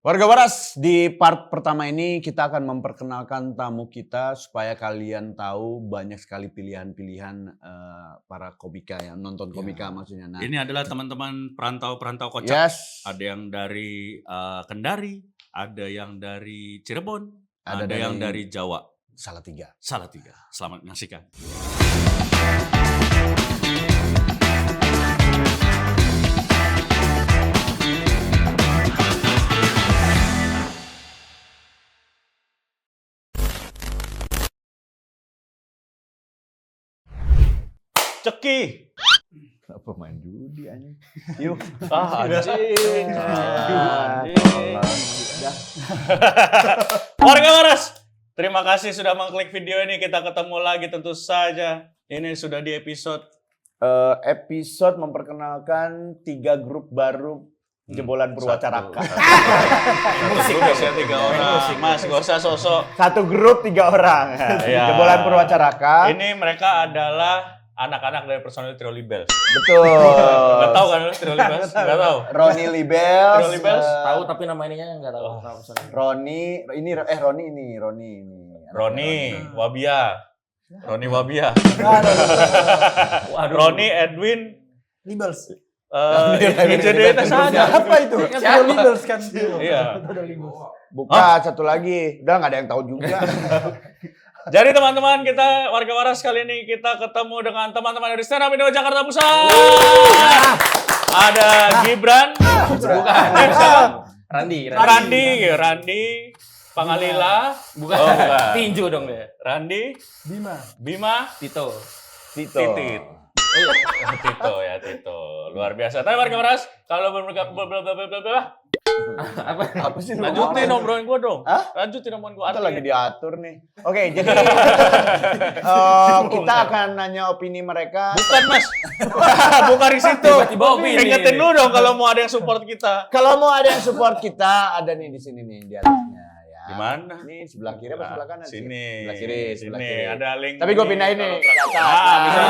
Warga Waras, di part pertama ini kita akan memperkenalkan tamu kita supaya kalian tahu banyak sekali pilihan-pilihan para komika yang nonton komika maksudnya. Nah, ini adalah teman-teman perantau-perantau kocak. yes, Ada yang dari Kendari, ada yang dari Cirebon, ada yang dari Jawa. Salatiga. Selamat menyaksikan. Ceki. Apa main judi anjing? Yuk. Anjing. Warga Waras, terima kasih sudah mengklik video ini. Kita ketemu lagi tentu saja. Ini sudah di episode Episode memperkenalkan 3 grup baru jebolan Purwacaraka. Musik biasanya 3 orang. Mas, gak usah sosok. 1 grup 3 orang. Iya. Jebolan Purwacaraka. Ini mereka adalah anak-anak dari personil Trio Libels. Betul. Gak tahu kan lu Trio Libels? Gak tahu. Roni Libels. Trio Libels? Tahu tapi nama ininya nggak tahu. Roni Wabia. Roni Wabia. Waduh. Roni Edwin Libels. jadi tes aja. Apa itu? Kan Libels kan. Iya. Bukan satu lagi. Udah nggak ada yang tahu juga. Jadi teman-teman kita warga Waras kali ini kita ketemu dengan teman-teman dari Stand Up Indo Jakarta Pusat. Ada Gibran, Bukan. Randi, Pangalila, Bukan. Oh, bukan. Tinju dong dia. Randi, Bima, Tito. Titit. Tito. Luar biasa. Tapi warga Waras, kalau Apa sih? lanjutin omongan gua dong. Hah? Lanjutin omongan gua. Kita lagi diatur nih. Oke, jadi kita akan nanya opini mereka. Bukan Mas. Bukan di situ. Tiba-tiba opini. Ingetin dulu dong kalau mau ada yang support kita. Kalau mau ada yang support kita, ada nih di sini nih di atasnya ya. Di mana? Nih sebelah kiri apa sebelah kanan? Sini. Sebelah kiri, sebelah Sini. kiri. Ada link. Tapi gue ini pindahin nih kalau ke atas. Ah, bisa.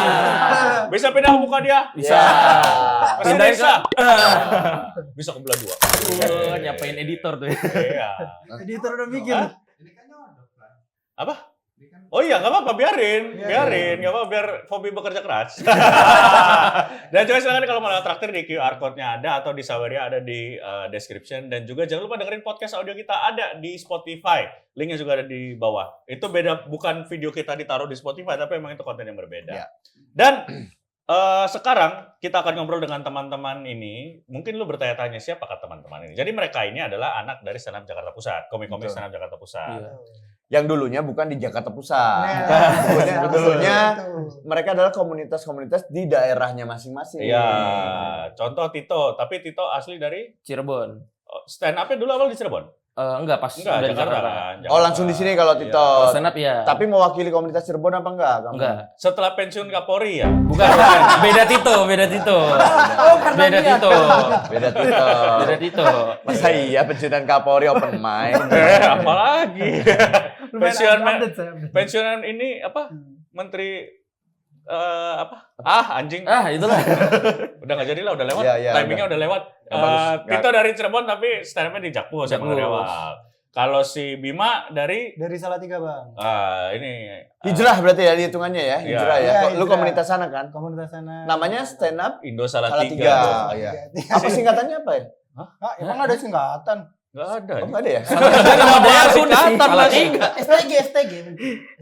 Bisa pindah ke muka dia? Bisa. Masih Pindahin bisa. Bisa ke belah 2. Nyapain editor tuh. Iya. Editor udah mikir. Hah? Apa? Oh iya, nggak apa-apa, biarin, nggak apa-apa, biar Fobi bekerja keras. Dan juga silakan kalau mau traktir di QR code-nya ada atau di Saweria ada di description, dan juga jangan lupa dengerin podcast audio kita ada di Spotify, linknya juga ada di bawah. Itu beda, bukan video kita ditaruh di Spotify, tapi emang itu konten yang berbeda. Ya. Dan sekarang kita akan ngobrol dengan teman-teman ini. Mungkin lu bertanya-tanya siapakah teman-teman ini. Jadi mereka ini adalah anak dari Stand Up Jakarta Pusat, komik-komik Betul. Stand Up Jakarta Pusat. Iya. Yang dulunya bukan di Jakarta Pusat. Dulunya mereka adalah komunitas-komunitas di daerahnya masing-masing. Iya, contoh Tito, tapi Tito asli dari Cirebon. stand up-nya dulu awal di Cirebon? Enggak, pas Enggak, udah di Jakarta Jakarta. kan. Oh, langsung di sini kalau Tito. Kalau stand up ya. Tapi mewakili komunitas Cirebon apa enggak? Kamu? Enggak. Setelah pensiun Kapolri ya? Bukan. Beda Tito. Beda Tito. Beda Tito. Beda Tito. Masa iya pensiunan Kapolri open mic? Apalagi. Pensiunan ini apa? Menteri apa? Anjing. Itulah. Udah nggak jadi lah, udah lewat. Iya, iya, Timingnya udah lewat. Bagus. Tito dari Cirebon tapi stand up-nya di Jakpus yang Jakpus. dari awal. Kalau si Bima dari Salatiga, Bang. ini Hijrah berarti ya hitungannya ya? Iya. Hijrah ya. Iya, Lu hijrah. komunitas sana kan? Komunitas sana. Namanya Stand Up Indo Salatiga. Salatiga. Iya. Apa singkatannya apa ya? Emang ada singkatan? Nggak ada. Oh, enggak ada ya? Nama daerah singkatan Salah Mas. STG.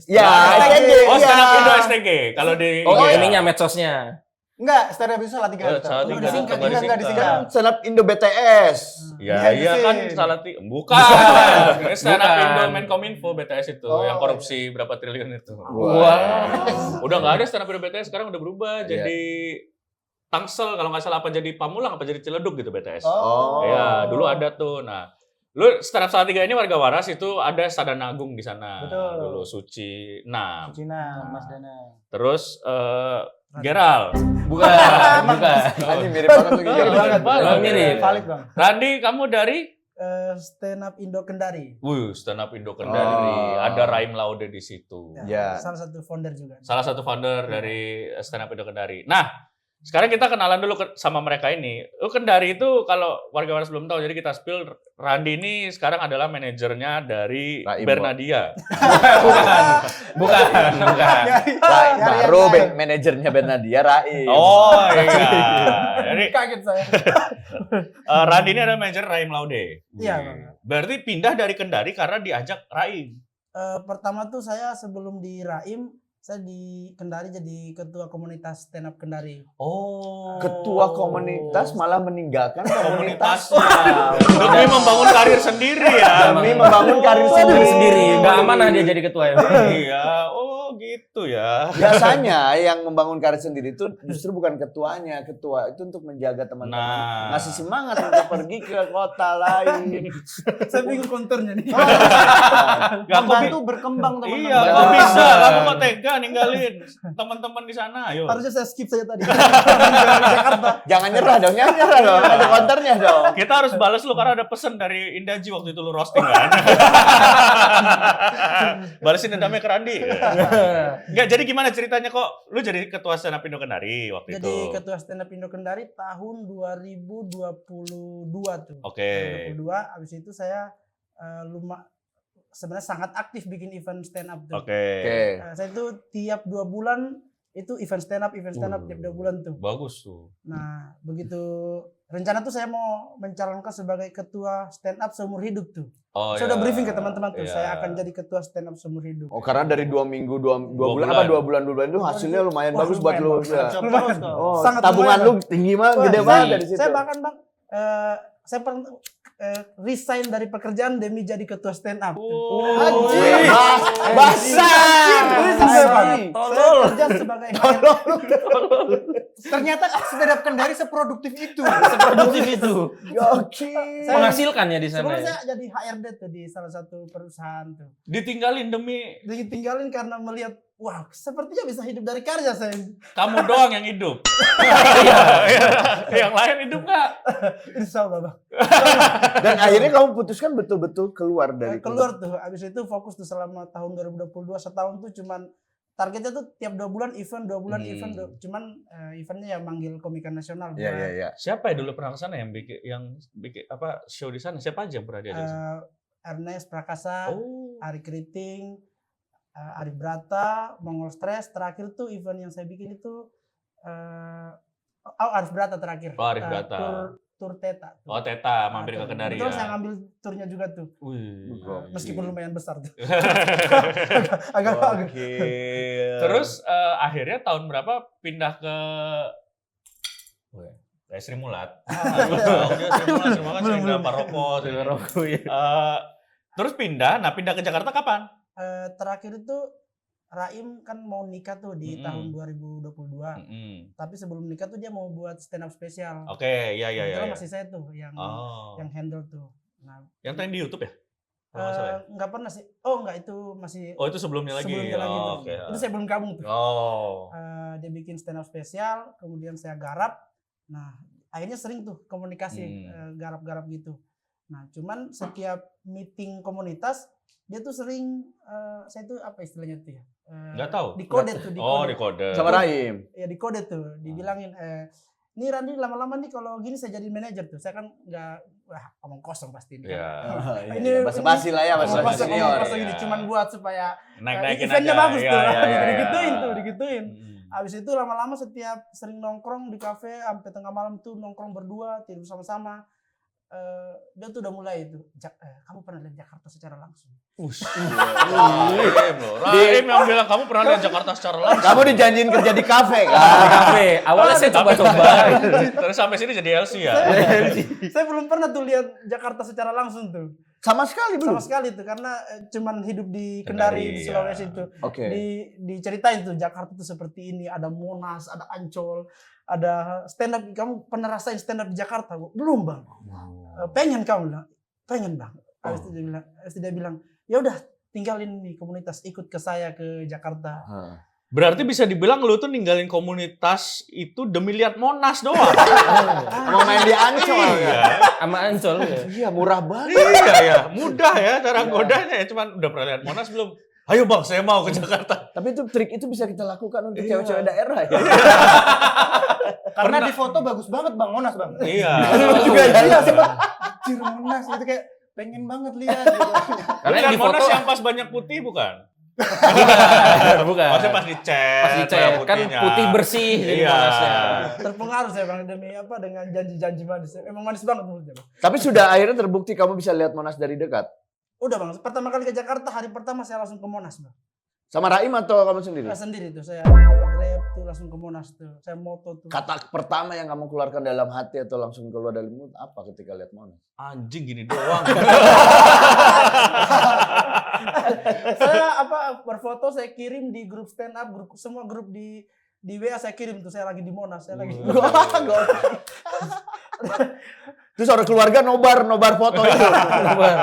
Ya, STG. Oh, stand up iya. Indo STG. Kalau di Oh, iya. ininya medsosnya. Enggak, stand up itu Salatiga. Salatiga. Oh, disingkat, Nggak enggak disingkat. disingkat. Stand Up Indo BTS. Ya, Iya, iya sih. kan Salatiga. Bukan. Stand up Bukan. Indo Menkominfo BTS itu Oh, yang korupsi berapa triliun itu. Wah. Udah nggak ada stand up Indo BTS, sekarang udah berubah Iya. jadi Tangsel kalau nggak salah, apa jadi Pamulang apa jadi Ciledug gitu BTS. Oh. Ya, dulu ada tuh. Nah, lu stand up Salatiga ini warga Waras itu ada Sadana Agung di sana. Betul. Dulu Suci. Nah, Cina, Mas Dana. terus Geral. Bukan. Anjing mirip banget tuh Mirip banget. Emang mirip. Valid, Bang. Randi, kamu dari? Stand up Indo Kendari. Stand up Indo Kendari. Oh. Ada Raim Laude di situ. Ya. Salah satu founder juga. Salah satu founder dari Stand Up Indo Kendari. Nah, Sekarang kita kenalan dulu sama mereka ini. Kendari itu kalau warga Waras belum tahu, jadi kita spill. Randi ini sekarang adalah manajernya dari Raim, Bernadia. Bukan. Baru manajernya Bernadia Raim. Oh iya. Jadi Kaget saya. Randi ini adalah manajer Raim Laude. Iya, Wih. Bang. Berarti pindah dari Kendari karena diajak Raim. Pertama tuh saya sebelum di Raim, saya di Kendari jadi ketua komunitas stand up Kendari. Oh. Ketua komunitas malah meninggalkan komunitas. Demi membangun karir sendiri ya. Demi membangun karir Sendiri. Nggak amanah dia jadi ketua ya. Iya. Oh gitu ya. Biasanya yang membangun karir sendiri itu justru bukan ketuanya. Ketua itu untuk menjaga teman-teman. Nah. Ngasih semangat untuk pergi ke kota lain. Saya bingung konternya nih. Gak Membantu berkembang teman-teman. Iya, kok bisa? Kamu kok tega ninggalin teman-teman di sana? Ayo. Harusnya saya skip saja tadi. Jakarta. Jangan nyerah dong, ada konternya dong. Kita harus balas lu karena ada pesan dari Indaji waktu itu lu roasting kan. Balesin dendamnya ke Randi. Enggak, jadi gimana ceritanya kok lu jadi ketua stand up Indo Kendari waktu Jadi itu? ketua stand up Indo Kendari tahun 2022 tuh. Oke. 2022, habis itu saya sebenarnya sangat aktif bikin event stand up tuh. Oke. Saya tuh tiap 2 bulan itu event stand up tiap 2 bulan tuh. Bagus tuh. Nah, begitu rencana tuh saya mau mencalonkan sebagai ketua stand up seumur hidup tuh. Oh, Saya udah briefing ke teman-teman tuh, Iya. saya akan jadi ketua stand up seumur hidup. Oh, karena dari 2 minggu, 2 bulan bulan. apa 2 bulan itu hasilnya lumayan Wah, bagus buat lumayan lu. bagus. Ya. Lumayan. Oh, Sangat tabungan lumayan, lu tinggi banget, Wah, gede saya- banget dari situ. Saya bahkan Bang, saya pernah resign dari pekerjaan demi jadi ketua stand up. Anjir. Basah. Saya kerja sebagai ternyata stand up Kendari seproduktif itu. Seproduktif itu. Gokil. Menghasilkan ya di sana. Sebelumnya Ya? saya jadi HRD tuh di salah satu perusahaan tuh. Ditinggalin demi Ditinggalin karena melihat, wah sepertinya bisa hidup dari karya saya. kamu doang yang hidup. Yang lain hidup nggak? Insya Allah Bang. Dan akhirnya kamu putuskan betul-betul keluar dari Keluar tuh, abis itu fokus tuh selama tahun 2022, setahun tuh cuman targetnya tuh tiap 2 bulan event, 2 bulan event, cuman eventnya ya manggil komika nasional. Iya, iya, iya. Siapa ya dulu pernah ke sana yang bikin apa show di sana? Siapa aja yang pernah diajak ke sana? Ernest Prakasa, Oh. Ari Keriting, Arif Brata, Mongol Stress. Terakhir tuh event yang saya bikin itu Arif Brata terakhir. Oh, Arif Brata. Tur Teta. Oh, Teta mampir ke Kendari Betul, ya. saya ngambil turnya juga tuh. Wih. Meskipun lumayan besar tuh. Oh, agak Gokil. Terus akhirnya tahun berapa pindah ke Sri Mulat? Sri Mulat sering dapat rokok. Rokok ya. Terus pindah ke Jakarta kapan? Terakhir itu Raim kan mau nikah tuh di tahun 2022. Tapi sebelum nikah tuh dia mau buat stand up spesial. Oke, iya. Kebetulan masih saya tuh yang Oh. handle tuh. Nah, Yang tren di YouTube ya? Kalau nggak salah ya? nggak pernah sih. Oh enggak, itu masih Oh, itu sebelumnya lagi. lagi tuh. Oke. Itu saya belum gabung tuh. Oh. Dia bikin stand up spesial, kemudian saya garap. Nah, akhirnya sering tuh komunikasi garap-garap gitu. Nah, cuman setiap meeting komunitas dia tuh sering saya tuh apa istilahnya tuh ya? Nggak tahu. Dikode tuh, Oh, di kode. sama Raim. Ya dikode tuh, dibilangin ini Randi lama-lama nih kalau gini saya jadi manajer tuh. Saya kan nggak omong kosong pasti ini. Iya. Ini- basa-basi lah ya, Omong basa-basi kosong, senior. omong kosong Iya. ini cuman buat supaya Naik-naikin eventnya aja. bagus tuh. Iya. Digituin. Abis itu lama-lama setiap sering nongkrong di kafe sampai tengah malam tuh nongkrong berdua, tidur sama-sama. Dia tuh udah mulai itu. Kamu pernah lihat Jakarta secara langsung? Rahim yang bilang kamu pernah lihat Jakarta secara langsung. Kamu dijanjiin kerja di kafe Di kan? kafe. Awalnya saya coba-coba. Terus sampai sini jadi LC ya. Saya belum pernah tuh lihat Jakarta secara langsung tuh. Sama sekali belum. Sama sekali tuh karena cuman hidup di Kendari, di Sulawesi ya. itu. Oke. Diceritain tuh Jakarta tuh seperti ini, ada Monas, ada Ancol, ada stand up. Kamu pernah rasain stand up di Jakarta? Belum, Bang. Pengen kamu bilang, pengen Bang. Habis itu dia bilang, ya udah tinggalin nih komunitas, ikut ke saya ke Jakarta. Berarti bisa dibilang lu tuh ninggalin komunitas itu demi lihat Monas doang. Mau main di Ancol ya. Sama Ancol ya. Iya, murah banget. Iya ya, mudah ya cara godanya ya. Cuman udah pernah lihat Monas belum? Ayo bang, saya mau ke Jakarta. Tapi itu trik itu bisa kita lakukan untuk cewek-cewek daerah ya. Karena di foto bagus banget Bang Monas Bang. Iya. juga ya. Iya sempat Cir Monas itu kayak pengen banget lihat gitu. Karena yang Bukan di foto Monas yang pas banyak putih bukan? bukan. Maksudnya pas dicet. Pas dicet kan putihnya. putih bersih jadi Iya. Monasnya. Terpengaruh saya Bang demi apa dengan janji-janji manis. Emang manis banget menurutnya Bang. Tapi sudah akhirnya terbukti kamu bisa lihat Monas dari dekat. Udah Bang, pertama kali ke Jakarta hari pertama saya langsung ke Monas Bang. Sama Raim atau kamu sendiri? Sendiri tuh saya Grab tuh langsung ke Monas tuh. Saya moto tuh. Kata pertama yang kamu keluarkan dalam hati atau langsung keluar dari mulut apa ketika lihat Monas? Anjing gini doang. Saya berfoto saya kirim di grup stand up, semua grup di WA saya kirim tuh saya lagi di Monas, saya lagi. Terus orang keluarga nobar foto itu.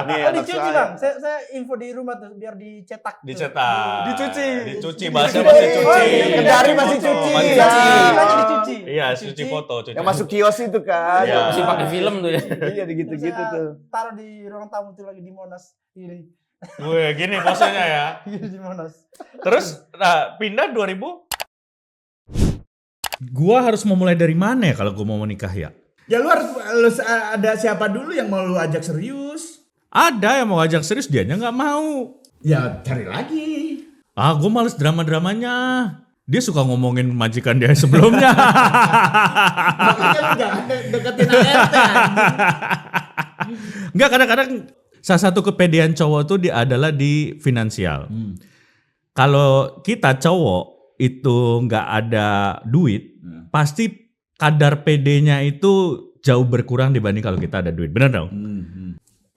Nih, anak Dicuci saya. Bang, saya info di rumah tuh biar dicetak. tuh. Dicetak. Dicuci. Bahasa masih cuci. Oh, iya, Kendari masih Foto, cuci. masih Iya. cuci. Lagi dicuci. Iya, cuci foto. Cuci. Yang masuk kios itu kan. Iya. Masih pakai film tuh ya. Iya gitu-gitu Saya tuh. taruh di ruang tamu tuh lagi di Monas. Ini Gue gini posenya ya. di Monas. Terus pindah 2000. Gua harus memulai dari mana ya kalau gua mau menikah ya? Ya lu harus ada siapa dulu yang mau lu ajak serius. Ada yang mau ajak serius, dianya nggak mau. Ya cari lagi. Ah, gua males drama-dramanya. Dia suka ngomongin majikan dia sebelumnya. Makanya lu jangan deketin ART anjing. Enggak, kadang-kadang salah satu kepedean cowok tuh adalah di finansial. Kalau kita cowok itu nggak ada duit, pasti kadar PD-nya itu jauh berkurang dibanding kalau kita ada duit. Benar dong?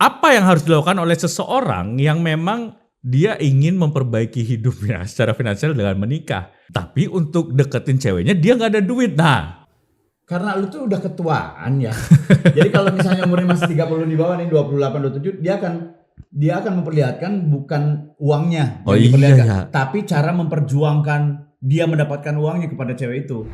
Apa yang harus dilakukan oleh seseorang yang memang dia ingin memperbaiki hidupnya secara finansial dengan menikah, tapi untuk deketin ceweknya dia nggak ada duit. Nah, Karena lu tuh udah ketuaan ya. Jadi kalau misalnya umurnya masih 30 di bawah nih 28 27 dia akan memperlihatkan bukan uangnya Oh yang iya, diperlihatkan, ya. tapi cara memperjuangkan dia mendapatkan uangnya kepada cewek itu.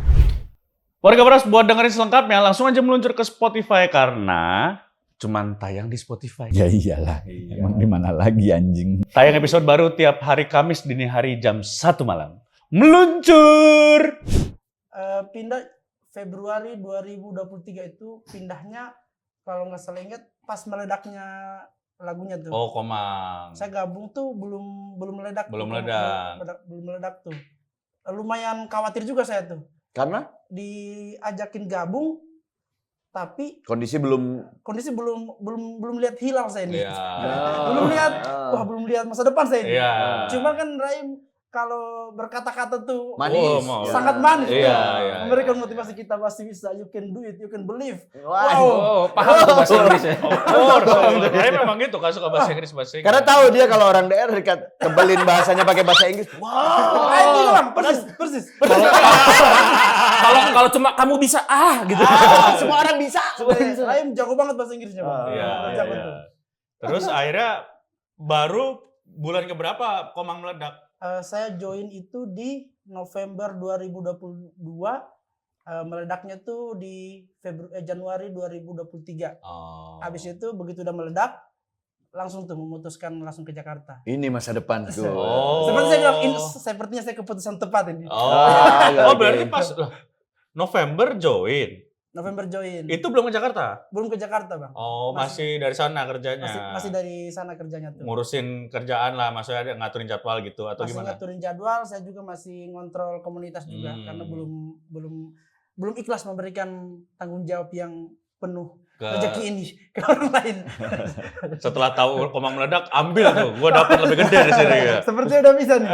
Warga Beras buat dengerin selengkapnya langsung aja meluncur ke Spotify karena cuman tayang di Spotify. Ya iyalah, emang di mana lagi anjing. Tayang episode baru tiap hari Kamis dini hari jam 1 malam. Meluncur! Pindah Februari 2023 itu pindahnya kalau nggak salah ingat pas meledaknya lagunya tuh. Oh, Komang. Saya gabung tuh belum meledak. Belum tuh. meledak. Belum meledak tuh. Lumayan khawatir juga saya tuh. Karena Diajakin gabung tapi kondisi belum kondisi belum lihat hilal saya ini. Iya. Belum lihat masa depan saya ini. Iya. Cuma kan Raim kalau berkata-kata tuh manis. Oh, mau. sangat manis. Iya, tuh. iya, Memberikan motivasi kita pasti bisa. You can do it, you can believe. Wah. Oh, paham tuh bahasa Inggris ya. Saya memang gitu kan suka bahasa Inggris. Karena tahu dia kalau orang daerah dekat kebelin bahasanya pakai bahasa Inggris. Wow. Ini Bang, persis. Kalau cuma kamu bisa gitu. Semua orang bisa. Raim jago banget bahasa Inggrisnya, Bang. Iya, Jago iya. tuh. Terus akhirnya baru bulan keberapa Komang meledak? Saya join itu di November 2022. Meledaknya tuh di Januari 2023. Oh. Habis itu begitu udah meledak, langsung tuh memutuskan langsung ke Jakarta. Ini masa depan tuh. Oh. Seperti saya bilang, sepertinya saya keputusan tepat ini. Oh, oke. berarti pas November join. November join. Itu belum ke Jakarta? Belum ke Jakarta, Bang. Oh, masih dari sana kerjanya. Masih dari sana kerjanya tuh. Ngurusin kerjaan lah, maksudnya ada ngaturin jadwal gitu atau Masih gimana? ngaturin jadwal, saya juga masih ngontrol komunitas juga karena belum ikhlas memberikan tanggung jawab yang penuh rezeki ini ke orang lain. Setelah tahu Komang meledak, ambil tuh. Gua dapat lebih gede di sini ya. Seperti udah bisa nih.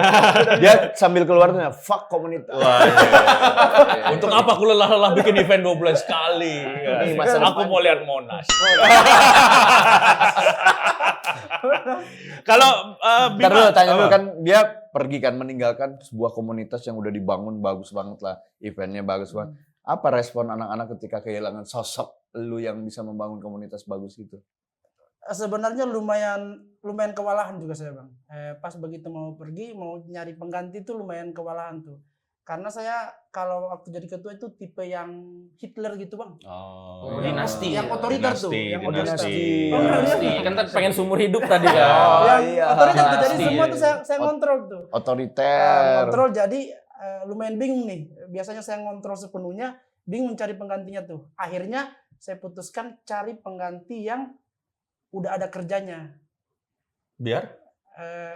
Dia sambil keluar tuh fuck komunitas. Wah, iya. Untuk apa aku lelah-lelah bikin event 2 bulan sekali? Ya, Ini masa aku depan. mau lihat Monas. Kalau Ntar dulu tanya dulu apa? kan dia pergi kan meninggalkan sebuah komunitas yang udah dibangun bagus banget lah, eventnya bagus banget. Apa respon anak-anak ketika kehilangan sosok lu yang bisa membangun komunitas bagus itu? Sebenarnya lumayan kewalahan juga saya, Bang. Pas begitu mau pergi, mau nyari pengganti tuh lumayan kewalahan tuh. Karena saya kalau waktu jadi ketua itu tipe yang Hitler gitu bang. Oh, dinasti. Yang otoriter tuh. Dinasti, Yang dinasti. otoriter. Dinasti. Kan tadi pengen sumur hidup tadi kan. Yang iya. otoriter tuh. Jadi Dinasti, semua ya. tuh saya kontrol tuh. Otoriter. Kontrol jadi lumayan bingung nih. Biasanya saya ngontrol sepenuhnya, bingung cari penggantinya tuh. Akhirnya saya putuskan cari pengganti yang udah ada kerjanya. Biar?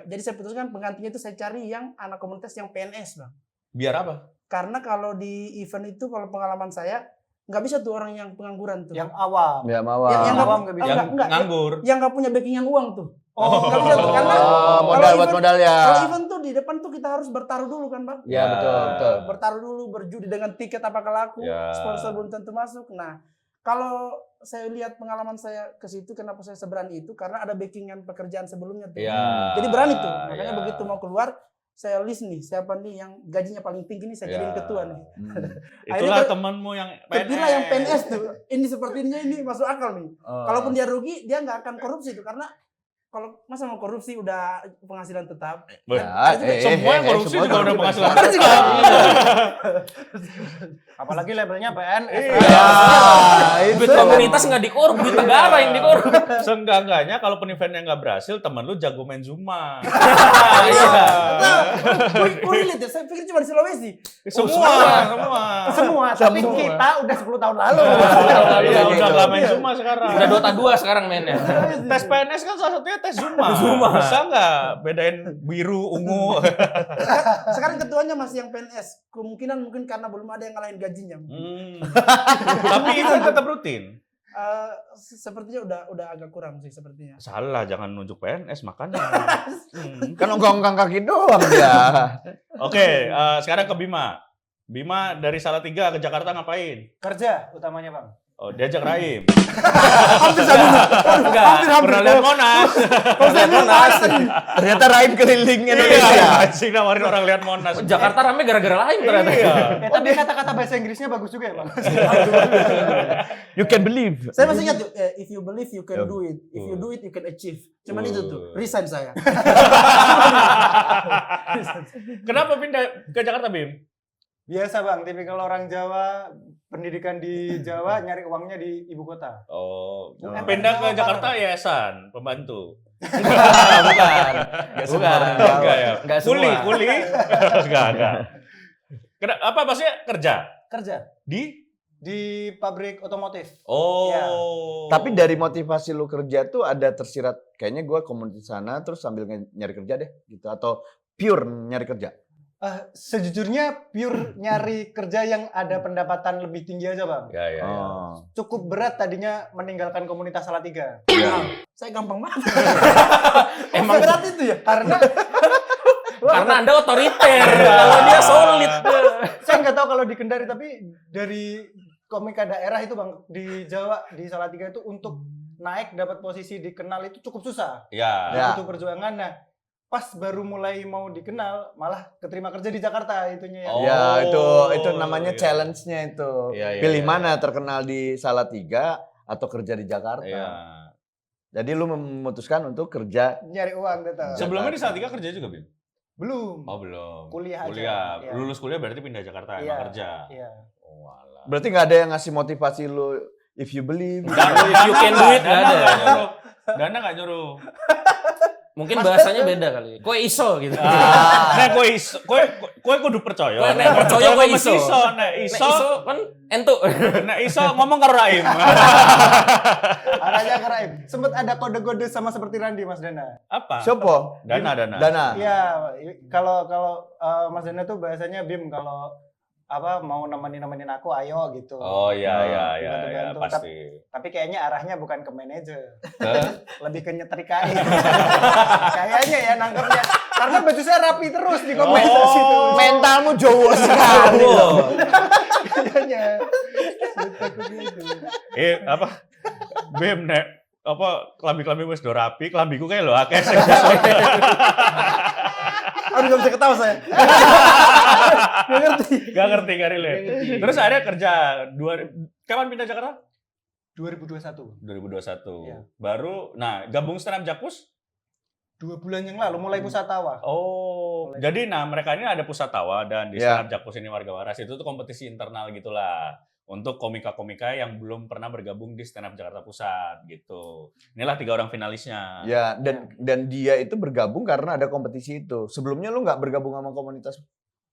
Jadi saya putuskan penggantinya itu saya cari yang anak komunitas yang PNS bang. Biar apa? Karena kalau di event itu kalau pengalaman saya nggak bisa tuh orang yang pengangguran tuh. Yang awam. Ya mawar. Yang awam nggak bisa. Yang enggak, nganggur. yang nggak punya backingan uang tuh. Oh, nggak bisa tuh. Karena modal kalau buat event- modal ya. Kalau event tuh di depan tuh kita harus bertaruh dulu kan bang. Ya betul betul. Bertaruh dulu, berjudi dengan tiket apakah laku, Ya. sponsor belum tentu masuk. Nah, kalau saya lihat pengalaman saya ke situ, kenapa saya seberani itu? Karena ada backingan pekerjaan sebelumnya tuh. Ya. Jadi berani tuh. Makanya ya. begitu mau keluar, saya list nih siapa nih yang gajinya paling tinggi nih saya jadiin Ya. ketua nih. Itulah Akhirnya temanmu yang Terpilih yang PNS tuh. Ini sepertinya ini masuk akal nih. Oh. Kalaupun dia rugi, dia nggak akan korupsi tuh karena kalau masa mau korupsi udah penghasilan tetap. Ya, Semua yang korupsi semua juga udah korupsi. penghasilan. Benar juga. Apalagi labelnya PNS. Iya. Duit komunitas nggak dikorup, duit negara yang dikorup. Seenggak-enggaknya kalau eventnya nggak berhasil, temen lu jago main Zuma. Kok lihat ya, saya pikir cuma di Sulawesi. Semua. Semua, tapi kita udah 10 tahun lalu. Iya, udah nggak main Zuma sekarang. Udah Dota 2 sekarang mainnya. Tes PNS kan salah satunya tes Zuma. Bisa nggak bedain biru, ungu? Sekarang ketuanya masih yang PNS. Kemungkinan mungkin karena belum ada yang ngalahin gajinya. Tapi event tetap rutin. Sepertinya udah agak kurang sih sepertinya. Salah, jangan nunjuk PNS makanya. Kan ongkang kaki doang dia. Oke, sekarang ke Bima. Bima dari Salatiga ke Jakarta ngapain? Kerja utamanya, Bang. Oh, diajak Raim. Enggak. Pernah lihat Monas. Ternyata Raim keliling Indonesia. Iya, anjing nawarin orang lihat Monas. Jakarta rame gara-gara lain ternyata. Iya. Tapi kata-kata bahasa Inggrisnya bagus juga ya, Bang. You can believe. Saya masih ingat, if you believe you can do it. If you do it you can achieve. Cuman itu tuh, resign saya. Kenapa pindah ke Jakarta, Bim? Biasa, Bang, tipikal orang Jawa, pendidikan di Jawa, nyari uangnya di ibu kota. Oh, pindah ke Jakarta yayasan, pembantu. Bukan. Bukan. Enggak ya. Enggak semua. Kuli. Enggak. Apa maksudnya kerja? Kerja di pabrik otomotif. Oh. Ya. Tapi dari motivasi lu kerja tuh ada tersirat kayaknya gue komunitas sana terus sambil nyari kerja deh gitu atau pure nyari kerja. Sejujurnya pure nyari kerja yang ada pendapatan lebih tinggi aja, Bang. Ya. Oh. Cukup berat tadinya meninggalkan komunitas Salatiga. Saya gampang banget. Emang berat itu ya? Karena karena Anda otoriter, kalau dia solid. saya nggak tahu kalau di Kendari, tapi dari komika daerah itu, Bang, di Jawa, di Salatiga itu untuk naik dapat posisi dikenal itu cukup susah. Ya. Ya. Butuh perjuangan. Nah, pas baru mulai mau dikenal malah keterima kerja di Jakarta itunya ya. Oh. Ya itu namanya iya. challenge-nya itu. Iya, Pilih iya. mana terkenal di Salatiga atau kerja di Jakarta. Iya. Jadi lu memutuskan untuk kerja. Nyari uang tetap. Sebelumnya di Salatiga kerja juga, Bim? Belum. Oh, belum. Kuliah aja. Kuliah. Iya. Lulus kuliah berarti pindah Jakarta Iya. emang kerja. Iya. Oh, alah. Berarti nggak ada yang ngasih motivasi lu if you believe. If you can do it, nggak ada. Dana nggak nyuruh. Mungkin bahasanya beda kali. Kowe iso gitu. Nah, kowe kudu percaya. Kowe nek percaya kowe mesti iso. Nek Nek iso, iso kan entuk. nek iso ngomong karo Raim. Arahnya ke Raim. Sempet ada kode-kode sama seperti Randi, Mas Dana. Apa? Siapa? Dana. Iya, kalau Mas Dana tuh bahasanya Bim kalau mau nemenin aku ayo gitu. Oh iya, Bantu-bantu. pasti. Tapi kayaknya arahnya bukan ke manajer. Ke? Lebih ke nyetrikain. Kayaknya ya nangkepnya. Karena baju saya rapi terus di komunitas Oh. itu. Mentalmu Jawa sekali loh. Kayaknya. Apa? Bim nek kelambi-kelambi wis do rapi, kelambiku kayak lho akeh sing Aduh gak bisa ketawa saya. Gak ngerti Terus akhirnya kerja kapan pindah Jakarta? 2021. 2021. Iya. Baru gabung stand up Jakpus? 2 bulan yang lalu mulai Pusatawa. Oh, Jadi mereka ini ada Pusat Tawa dan di Ya. Stand Up Jakpus ini Warga Waras itu tuh kompetisi internal gitulah untuk komika-komika yang belum pernah bergabung di Stand Up Jakarta Pusat gitu. Inilah 3 orang finalisnya. Ya, dan dia itu bergabung karena ada kompetisi itu. Sebelumnya lu nggak bergabung sama komunitas?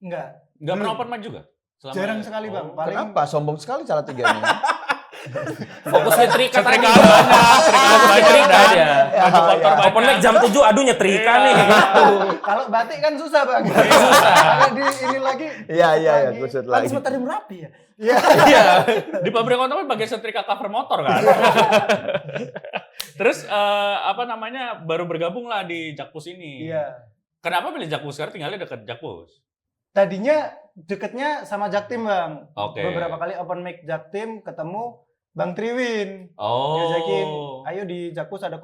Enggak. Nggak pernah open mic juga? Selama Jarang ini? sekali, Bang. Oh. Paling Kenapa? Sombong sekali salah tiganya. Fokus nyetrika tadi. Setrika banyak, setrika banyak Nyetrika dan dia. baju kotor banyak. Open mic jam 7, aduh nyetrika Iya. nih. Gitu. kalau batik kan susah, Bang. Karena di ini lagi. Iya, lagi. kusut Kan lagi. sempat tadi Merapi ya. Iya, di pabrik otot kan bagian setrika cover motor kan. Terus baru bergabung lah di Jakpus ini. Iya. Kenapa pilih Jakpus? Karena tinggalnya dekat Jakpus. Tadinya deketnya sama Jaktim, Bang. Oke. Beberapa kali open mic Jaktim ketemu Bang Triwin. Oh. Ngajakin, ayo di Jakpus ada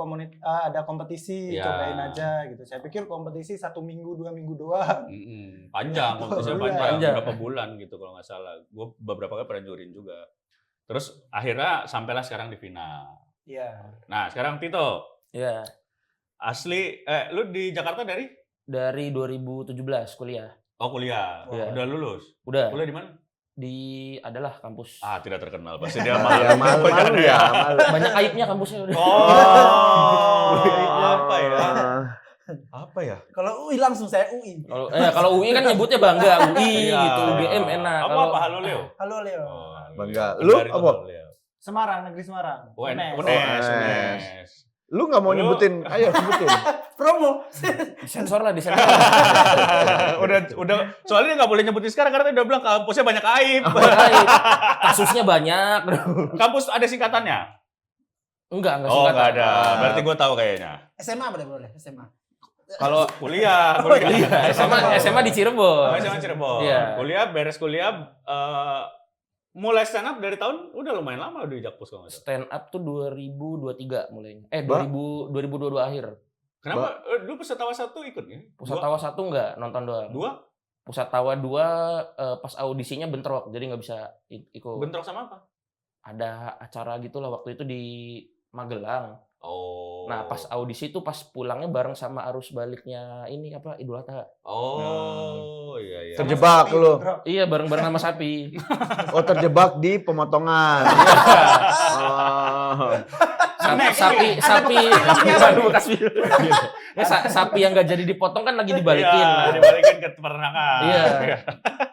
kompetisi, Ya. cobain aja gitu. Saya pikir kompetisi 1 minggu, 2 minggu doang. Panjang, kompetisinya Bulan. panjang, berapa bulan gitu kalau nggak salah. Gue beberapa kali pernah jurin juga. Terus akhirnya sampailah sekarang di final. Iya. Nah sekarang Tito, Ya, asli, lu di Jakarta dari? dari 2017 kuliah. Oh kuliah, Iya. udah lulus. Udah Kuliah di mana? adalah kampus. Ah tidak terkenal, pasti dia Ya, malu ya, malu. Banyak aibnya kampusnya udah. Oh, apa ya? Apa ya? Kalau UI langsung saya UI. Kalau UI kan nyebutnya bangga UI Iya. gitu, UGM enak. Apa halo Leo? Halo Leo. Oh, Bangga. Leo. Lu Dari apa? Kota Leo. Semarang, negeri Semarang. UNES. UNES. UNES. Lu nggak mau Lu- nyebutin? Ayo sebutin. Promo. Disensor lah, disensor. udah soalnya dia nggak boleh nyebutin sekarang karena dia udah bilang kampusnya banyak aib. Baik. Kasusnya banyak. Kampus ada singkatannya? Enggak Oh singkatan. nggak ada. Berarti gue tahu kayaknya. SMA boleh SMA. Kalau kuliah, Iya, SMA di Cirebon. SMA Cirebon. Iya. Kuliah beres kuliah mulai stand up dari tahun udah lumayan lama di Jakpus kalau nggak salah. Stand up tuh 2023 mulainya. 2022 akhir. Kenapa? Dulu Pusat Tawa 1 ikut ya? Pusat Tawa 1 enggak, nonton doang. Dua? Pusat Tawa 2 pas audisinya bentrok, jadi nggak bisa ikut. Bentrok sama apa? Ada acara gitulah waktu itu di Magelang. Oh. Nah, pas audisi tuh pas pulangnya bareng sama arus baliknya ini apa Idul Adha. Oh, iya iya. Terjebak lu. Iya, bareng-bareng sama sapi. Oh, terjebak di pemotongan. Oh. sapi Waduh, bekas film. Ya, sapi yang nggak jadi dipotong kan lagi dibalikin. Iya, dibalikin ke peternakan. Iya.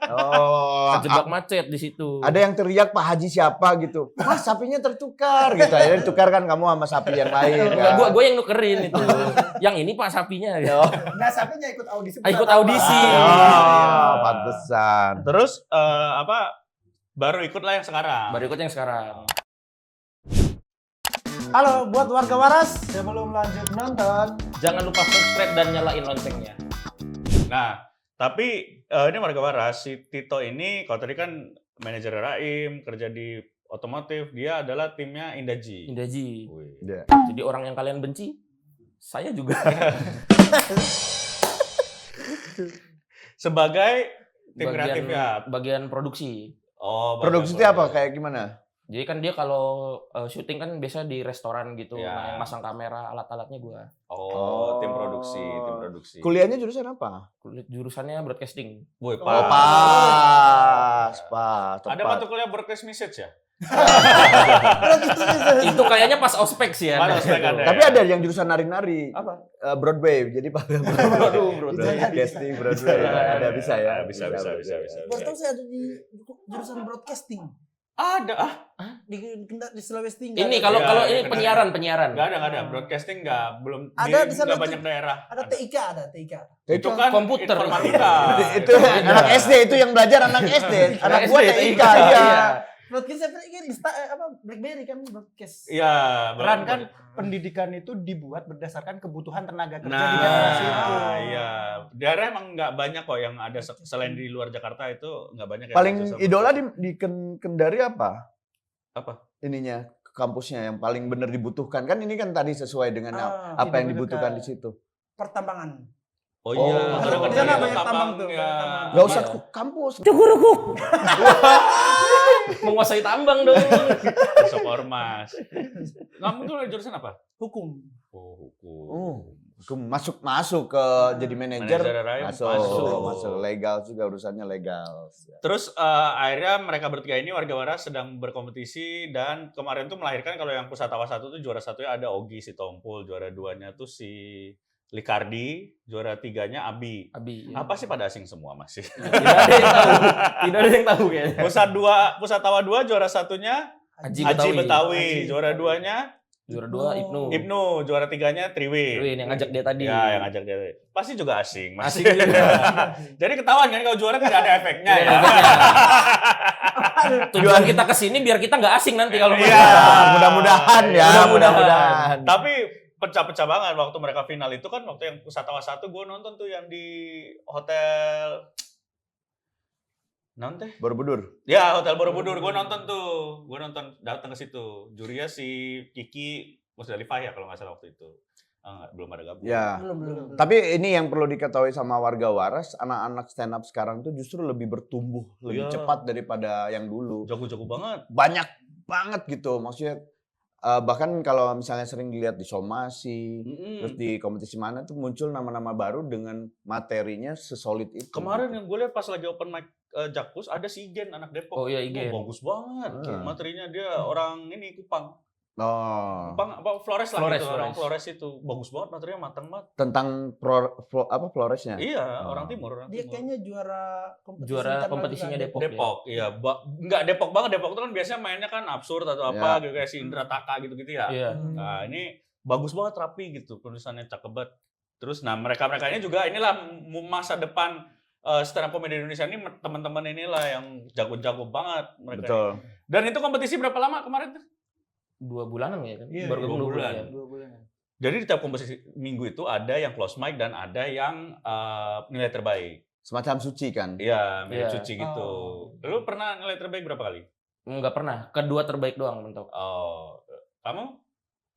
Oh. Terjebak macet di situ. Ada yang teriak Pak Haji siapa gitu. Mas sapinya tertukar gitu. Akhirnya ditukarkan kamu sama sapi yang lain. Enggak, Kan? gue yang nukerin itu. Yang ini Pak sapinya. Gitu. Nah, sapinya ikut audisi. Ikut audisi. Oh, pantesan. Terus baru ikut lah yang sekarang. Baru ikut yang sekarang. Halo, buat warga waras. Sebelum lanjut nonton, Jangan lupa subscribe dan nyalain loncengnya. Nah, tapi ini warga waras, si Tito ini, kalau tadi kan manajer Raim, kerja di otomotif, dia adalah timnya Indaji. Indaji. Wih. Jadi orang yang kalian benci, saya juga. Sebagai tim kreatifnya. Bagian produksi. Oh, Produksi itu apa? Kayak gimana? Jadi kan dia kalau syuting kan biasa di restoran gitu. Ya. Nah, yang masang kamera, alat-alatnya gua. Oh, tim produksi. Kuliahnya jurusan apa? Jurusannya broadcasting. Wih, Oh, pas. Ada Tepat. mata kuliah broadcast message ya? Itu kayaknya pas ospek sih ya. Pas ospek ada. Tapi ada yang jurusan nari-nari. Apa? Broadway. Jadi broadcasting Broadway. Ada bisa ya. Bisa. Baru tahu saya ada di jurusan broadcasting. Ada. Di Sulawesi Tenggara. Ini kalau Iya, ini iya, penyiaran. Nggak ada. Broadcasting belum Ada di sana nggak tuh. banyak daerah. Ada TIK. Itu kan komputer. informatika. Itu anak SD itu yang belajar anak SD. Anak gua TIK ya. Broadcast saya pikir BlackBerry kan broadcast. Iya, peran kan pendidikan itu dibuat berdasarkan kebutuhan tenaga kerja Nah, di generasi itu. iya. Daerah emang nggak banyak kok yang ada selain di luar Jakarta itu nggak banyak. yang Paling bisa idola di Kendari apa? Apa? Ininya kampusnya yang paling benar dibutuhkan kan ini kan tadi sesuai dengan apa yang dibutuhkan di situ. Pertambangan. Oh iya, karena kan Di sana ada banyak tambang tuh, ya. tambang. Gak usah kampus. Menguasai tambang dong. Masuk ormas. Kamu tuh jurusan apa? Hukum. Oh, hukum. Oh. masuk ke jadi manajer, Manajer Raya masuk legal juga, urusannya legal. Terus akhirnya mereka bertiga ini warga waras sedang berkompetisi dan kemarin tuh melahirkan kalau yang Pusatawa 1 tuh juara 1-nya ada Ogi Sitompul, juara 2-nya tuh si Likardi, juara 3-nya Abi. Apa sih pada asing semua masih? Tidak ada yang tahu. Tidak ada yang tahu kayaknya. Pusatawa 2 juara 1-nya Haji Betawi, juara 2-nya Juara 2 Ibnu, juara 3-nya Triwi. yang ngajak dia tadi. Ya, yang ngajak dia. Pasti juga asing. Asing juga. Jadi ketahuan kan kalau juara kan nggak ada efeknya ya. Tujuan kita kesini biar kita nggak asing nanti kalau Iya, mudah-mudahan ya, mudah-mudahan. Tapi pecah-pecah banget waktu mereka final itu kan, waktu yang Pusatawa 1 gue nonton tuh yang di hotel non teh Borobudur. ya, hotel Borobudur. Gue nonton tuh, datang ke situ. Jurinya si Kiki Musdalifah ya kalau nggak salah waktu itu. Belum ada gabung. Ya. Belum. Tapi ini yang perlu diketahui sama warga waras, anak-anak stand up sekarang tuh justru lebih bertumbuh lebih Iya. cepat daripada yang dulu. Jago-jago banget. Banyak banget gitu, maksudnya bahkan kalau misalnya sering dilihat di Somasi, terus di kompetisi mana tuh muncul nama-nama baru dengan materinya sesolid itu. Kemarin gitu. yang gue lihat pas lagi open mic Jakpus ada si Igen anak Depok. Oh iya, Igen. Bagus banget. Materinya dia orang ini Kupang. Oh. Kupang apa Flores lah gitu. Orang Flores. Flores itu bagus banget materinya, matang banget. Tentang Floresnya? Iya, orang timur, Dia kayaknya juara kompetisinya juga. Depok. Depok, iya. Nggak Depok banget. Depok itu kan biasanya mainnya kan absurd atau apa gitu, kayak si Indra Taka gitu-gitu ya. Iya. Nah, ini bagus banget, rapi gitu, penulisannya cakep banget. Terus nah mereka ini juga inilah masa depan stand up comedy Indonesia ini, teman-teman inilah yang jago-jago banget mereka. Betul. Dan itu kompetisi berapa lama kemarin tuh? 2 bulanan ya kan? Iya, Baru 2 gabung bulan. ya. 2 bulan. Jadi di tiap kompetisi minggu itu ada yang close mic dan ada yang nilai terbaik. Semacam suci kan? Iya, mirip Iya. cuci gitu. Lu pernah nilai terbaik berapa kali? Enggak pernah. Kedua terbaik doang mentok. Oh, kamu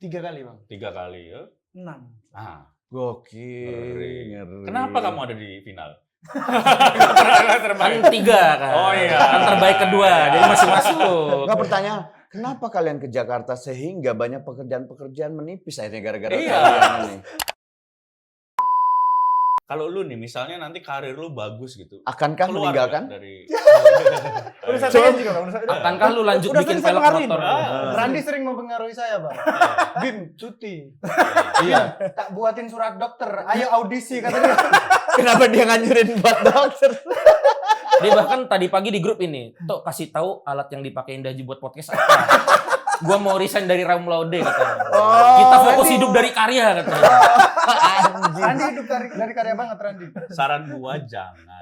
3 kali, Bang. 3 kali ya? 6. Nah, Gokil. ngeri. Kenapa kamu ada di final? Nggak pernah nilai terbaik. Kan 3 kan. Oh iya. Kan terbaik kedua. Jadi masih masuk. Enggak, pertanyaan, kenapa kalian ke Jakarta sehingga banyak pekerjaan-pekerjaan menipis akhirnya gara-gara Iya. kalian ini? Kalau lu nih, misalnya nanti karir lu bagus gitu. Akankah keluar meninggalkan? nggak dari Udah saya pengen juga, Bang. Akankah lu lanjut Udah bikin sering saya velg pengaruhin. motor? Randi sering mempengaruhi saya, Bang. Bim, cuti. Iya. Tak buatin surat dokter. Ayo audisi katanya. Kenapa dia nganjurin buat dokter? Dia bahkan tadi pagi di grup ini, Tok kasih tahu alat yang dipakai Indaji buat podcast apa. Gua mau resign dari Raum Laude katanya. Kita fokus hidup dari karya katanya. Randi hidup dari karya banget, Randi. saran gua jangan.